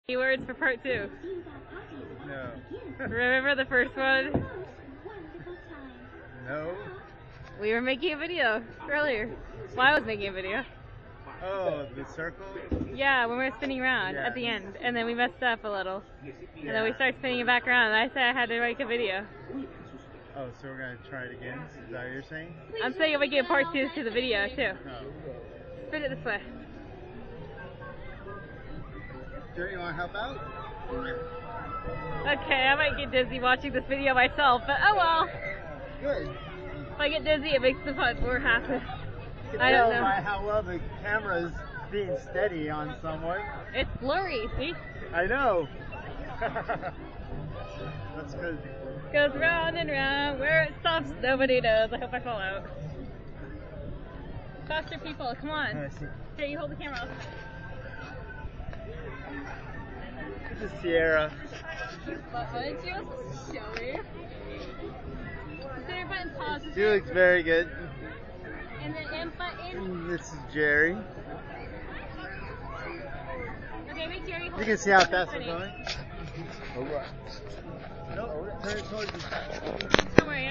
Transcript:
Keywords for part 2. No. Remember the first one? No. We were making a video earlier. Well, I was making a video. Oh, the circle? Yeah, when we were spinning around at the end. And then we messed up a little. And then we started spinning it back around. And I said I had to make a video. Oh, so we're going to try it again? Is that what you're saying? I'm saying we get part 2 to the video, too. Oh. Spin it this way. Jerry, you want to help out? Okay, I might get dizzy watching this video myself, but oh well. Good. If I get dizzy, it makes the fun more happen. You I don't know. by how well the camera's being steady on someone. It's blurry, see? I know. That's good. Goes round and round. Where it stops, nobody knows. I hope I fall out. Faster, people. Come on. I see. Here, you hold the camera up. This is Sierra. What did you show me? Consider button pause. She looks very good. And then M button. This is Jerry. Okay, make Jerry hold You can it. see how fast we're Ready? going. Alright. No, turn it towards you. Don't worry.